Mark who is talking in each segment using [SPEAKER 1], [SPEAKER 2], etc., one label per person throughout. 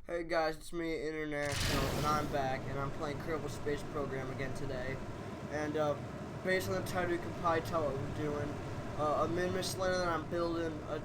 [SPEAKER 1] Hey guys, it's me, International, and I'm back, and I'm playing Kerbal Space Program again today. And based on the title, you can probably tell what we're doing. A Minmus lander, and I'm building a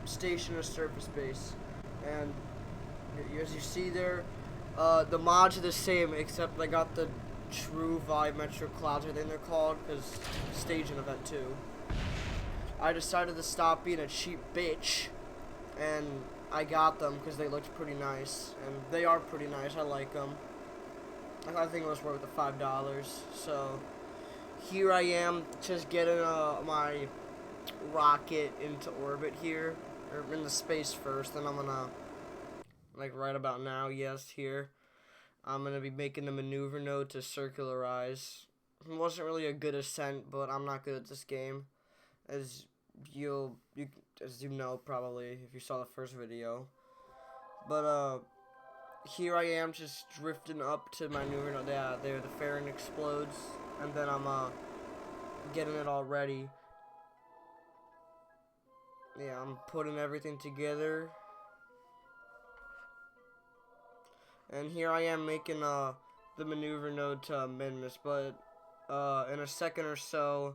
[SPEAKER 1] station, a surface base. And as you see there, the mods are the same, except I got the true volumetric clouds, I think they're called, because staging event 2. I decided to stop being a cheap bitch, and I got them because they looked pretty nice, and they are pretty nice. I like them. I think it was worth the $5. So here I am, just getting my rocket into orbit here, or into space first. Then I'm gonna, like right about now, yes, here I'm gonna be making the maneuver node to circularize. It wasn't really a good ascent, but I'm not good at this game, as you know probably if you saw the first video. But here I am just drifting up to my maneuver node. Yeah, there the fairing explodes, and then I'm getting it all ready. Yeah, I'm putting everything together. And here I am making the maneuver node to Minmus, but in a second or so,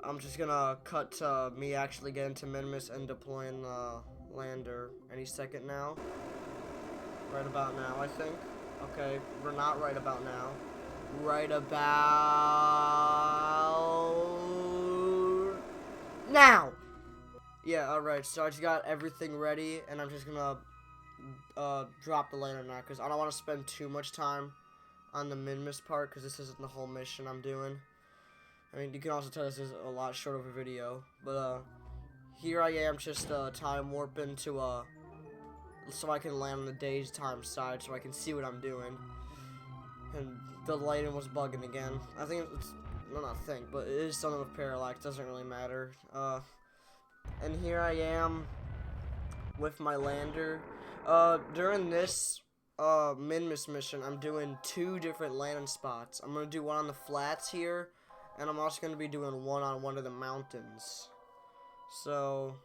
[SPEAKER 1] I'm just gonna cut to me actually getting to Minmus and deploying the lander any second now. Right about now, I think. Okay, we're not right about now. Right about now! Yeah, alright, so I just got everything ready, and I'm just gonna drop the lander now, because I don't want to spend too much time on the Minmus part, because this isn't the whole mission I'm doing. I mean, you can also tell this is a lot short of a video, but here I am just time warping to so I can land on the day's time side, so I can see what I'm doing. And the lighting was bugging again. I think it's, well, not think, but it is something with parallax, doesn't really matter. And here I am with my lander. During this Minmus mission, I'm doing 2 different landing spots. I'm gonna do one on the flats here, and I'm also gonna be doing one on one of the mountains. So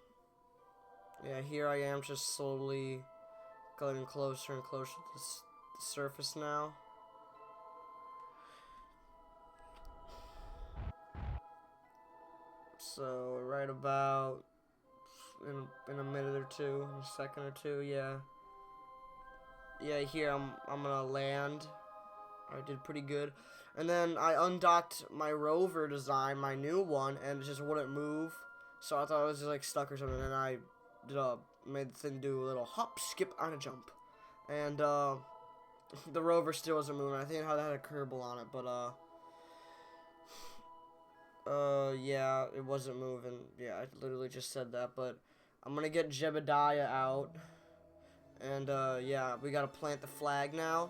[SPEAKER 1] yeah, here I am just slowly getting closer and closer to the surface now. So right about in a minute or two, in a second or two, yeah. Yeah, here I'm gonna land. I did pretty good. And then I undocked my rover design, my new one, and it just wouldn't move. So I thought it was just like stuck or something, and I did made the thing do a little hop, skip, and a jump. And the rover still wasn't moving. I think it had a Kerbal on it, but yeah, it wasn't moving. Yeah, I literally just said that, but I'm gonna get Jebediah out. And yeah, we gotta plant the flag now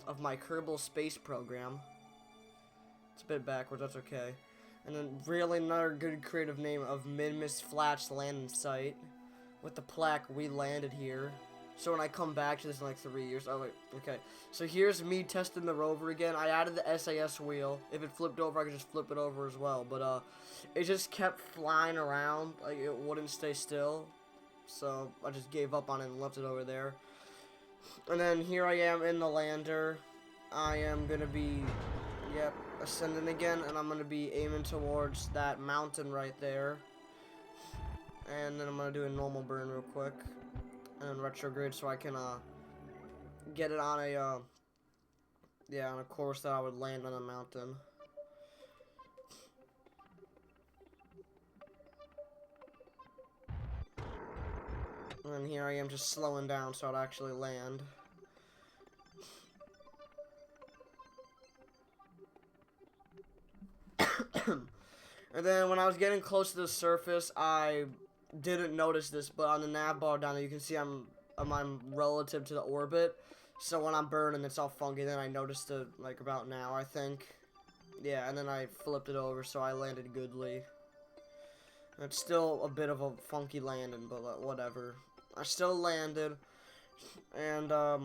[SPEAKER 1] of my Kerbal Space Program. It's a bit backwards, that's okay. And then really another good creative name of Minmus Flats Landing Site with the plaque, we landed here. So when I come back to this in like 3 years, oh wait, okay. So here's me testing the rover again. I added the SAS wheel. If it flipped over, I could just flip it over as well. But it just kept flying around, like it wouldn't stay still. So I just gave up on it and left it over there. And then here I am in the lander. I am gonna be, yep, ascending again, and I'm gonna be aiming towards that mountain right there. And then I'm gonna do a normal burn real quick, and then retrograde so I can get it on a yeah, on a course that I would land on a mountain. And then here I am just slowing down so I'd actually land. And then when I was getting close to the surface, I didn't notice this, but on the nav bar down there, you can see I'm relative to the orbit. So when I'm burning, it's all funky. Then I noticed it like about now, I think. Yeah, and then I flipped it over, so I landed goodly. It's still a bit of a funky landing, but whatever. I still landed, and I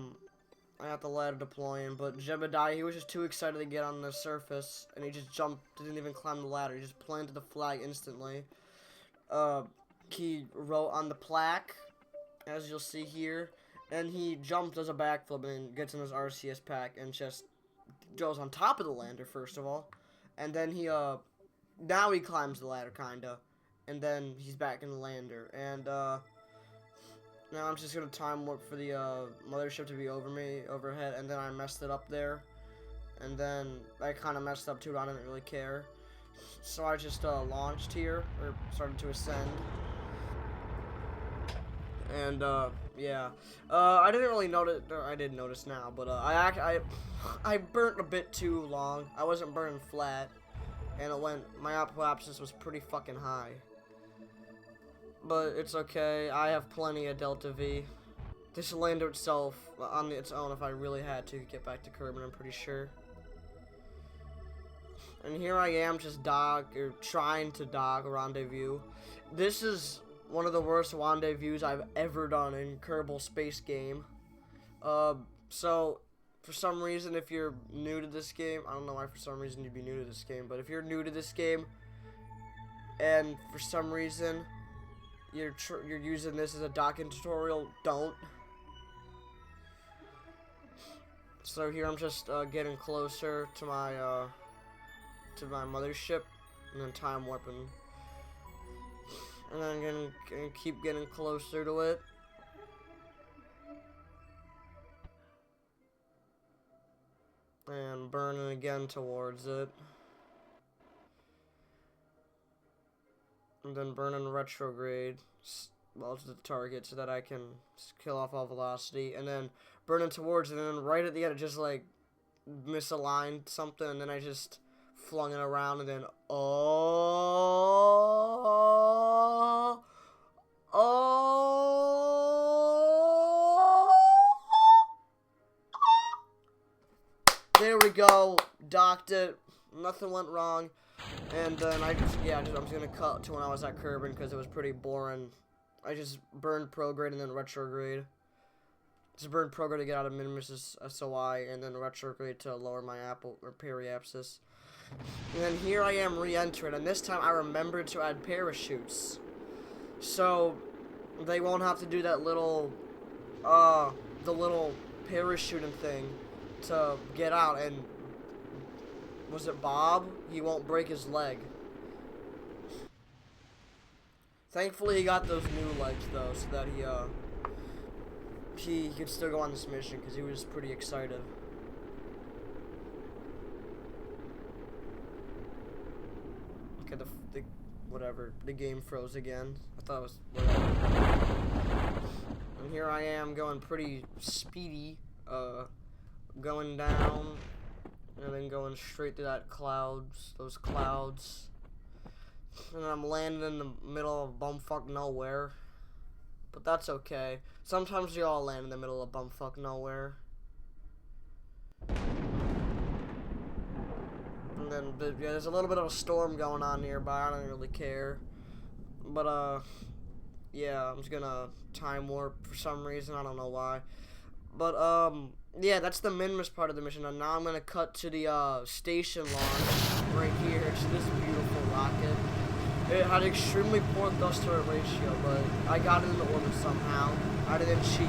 [SPEAKER 1] got the ladder deploying, but Jebediah, he was just too excited to get on the surface, and he just jumped, didn't even climb the ladder, he just planted the flag instantly. He wrote on the plaque, as you'll see here, and he jumps, does a backflip, and gets in his RCS pack and just goes on top of the lander first of all, and then he now he climbs the ladder kinda, and then he's back in the lander, and now I'm just gonna time warp for the mothership to be overhead, and then I messed it up there, and then I kind of messed up too, but I didn't really care, so I just launched here, or started to ascend. And yeah, I didn't really notice. I did notice now, but I burnt a bit too long. I wasn't burning flat, and my apoapsis was pretty fucking high. But it's okay. I have plenty of Delta V. This will land itself on its own if I really had to get back to Kerbin, I'm pretty sure. And here I am, just trying to dog a rendezvous. This is one of the worst rendezvous I've ever done in Kerbal Space Game. So, for some reason, if you're new to this game, I don't know why for some reason you'd be new to this game, but if you're new to this game, and for some reason you're using this as a docking tutorial, don't. So here I'm just getting closer to my mothership, and then time warping. And then I'm gonna keep getting closer to it. And burning again towards it. And then burning retrograde, well, to the target so that I can kill off all velocity. And then burning towards it, and then right at the end it just like misaligned something, and then I just flung it around, and then there we go, docked it, nothing went wrong, and then I'm just gonna cut to when I was at Kerbin because it was pretty boring. I just burned prograde and then retrograde. Just burned prograde to get out of Minmus' SOI, and then retrograde to lower my periapsis. And then here I am re-entering, and this time I remembered to add parachutes. So they won't have to do that little, the little parachuting thing to get out, and was it Bob? He won't break his leg. Thankfully he got those new legs though, so that he could still go on this mission because he was pretty excited. Okay, the game froze again. I thought it was whatever. And here I am going pretty speedy, going down, and then going straight through those clouds. And I'm landing in the middle of bumfuck nowhere. But that's okay. Sometimes we all land in the middle of bumfuck nowhere. And then, yeah, there's a little bit of a storm going on nearby. I don't really care. But, yeah, I'm just gonna time warp for some reason. I don't know why. But, yeah, that's the Minmus part of the mission. And now I'm gonna cut to the, station launch right here. It's this beautiful rocket. It had extremely poor thrust to weight ratio, but I got it in the orbit somehow. I didn't cheat.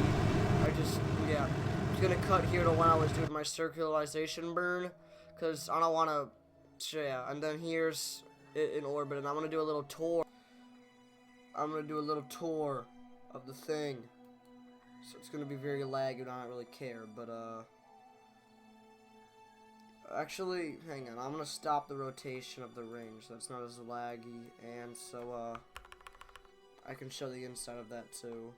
[SPEAKER 1] Yeah. I'm just gonna cut here to when I was doing my circularization burn, because I don't want to, yeah. And then here's it in orbit, and I'm gonna do a little tour. I'm gonna do a little tour of the thing. So it's gonna be very laggy, and I don't really care, but, actually, hang on, I'm gonna stop the rotation of the ring so it's not as laggy, and so, I can show the inside of that too.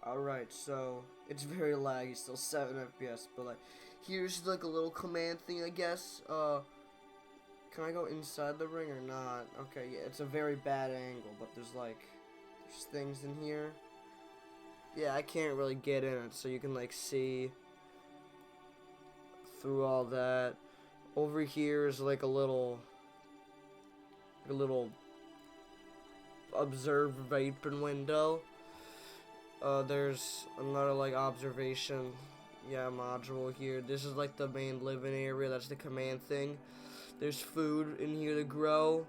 [SPEAKER 1] Alright, so, it's very laggy, still 7 FPS, but like, here's like a little command thing, I guess. Can I go inside the ring or not? Okay, yeah, it's a very bad angle, but there's things in here. Yeah, I can't really get in it, so you can like see through all that. Over here is like a little observation window. There's another like observation module here. This is like the main living area. That's the command thing. There's food in here to grow.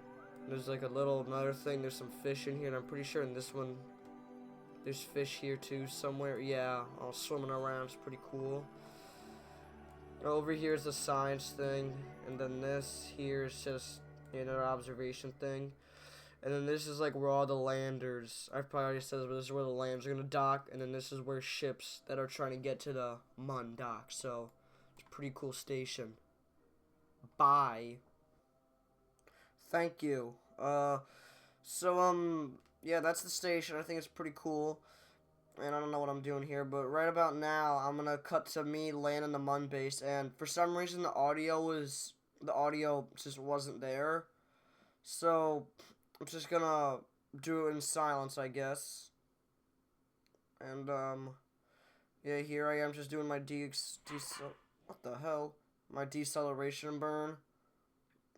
[SPEAKER 1] There's like a little another thing. There's some fish in here, and I'm pretty sure in this one there's fish here too somewhere. Yeah, all swimming around. It's pretty cool. Over here is the science thing, and then this here is just another observation thing. And then this is like where all the landers, I've probably already said this, but this is where the landers are going to dock. And then this is where ships that are trying to get to the Mun dock. So, it's a pretty cool station. Bye. Thank you. Yeah, that's the station. I think it's pretty cool. And I don't know what I'm doing here, but right about now, I'm going to cut to me landing the Mun base. And for some reason, the audio just wasn't there. So, I'm just gonna do it in silence, I guess. And, yeah, here I am just doing my what the hell? My deceleration burn.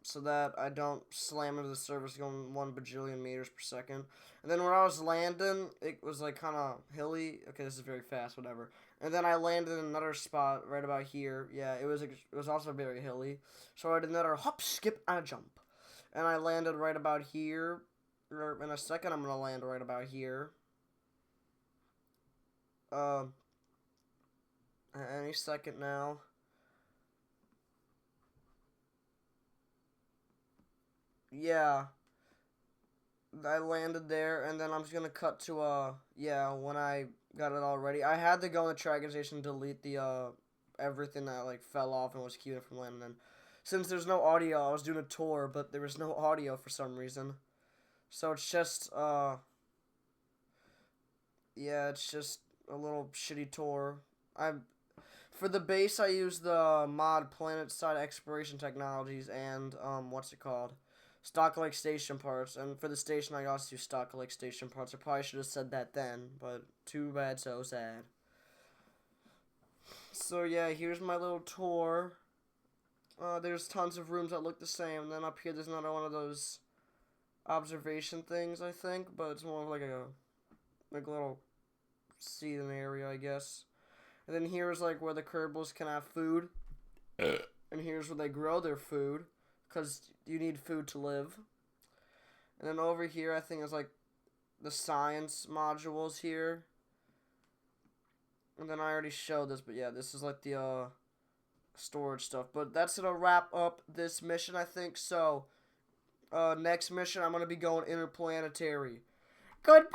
[SPEAKER 1] So that I don't slam into the surface going 1 bajillion meters per second. And then where I was landing, it was like kind of hilly. Okay, this is very fast, whatever. And then I landed in another spot right about here. Yeah, it was also very hilly. So I did another hop, skip, and a jump. And I landed right about here. In a second, I'm going to land right about here. Any second now. Yeah. I landed there, and then I'm just going to cut to, yeah, when I got it all ready. I had to go in the tracking station and delete the, everything that, like, fell off and was queued from landing. And since there's no audio, I was doing a tour, but there was no audio for some reason. So it's just, yeah, it's just a little shitty tour. For the base, I used the mod Planet Side Exploration Technologies and, what's it called? Stock Lake Station parts. And for the station, I also use Stock Lake Station parts. I probably should have said that then, but too bad, so sad. So, yeah, here's my little tour. There's tons of rooms that look the same. And then up here, there's another one of those observation things, I think, but it's more of like a little seating area, I guess. And then here's like where the Kerbals can have food, and here's where they grow their food, because you need food to live. And then over here, I think is like the science modules here. And then I already showed this, but yeah, this is like the storage stuff. But that's gonna wrap up this mission, I think. So next mission, I'm gonna be going interplanetary. Goodbye!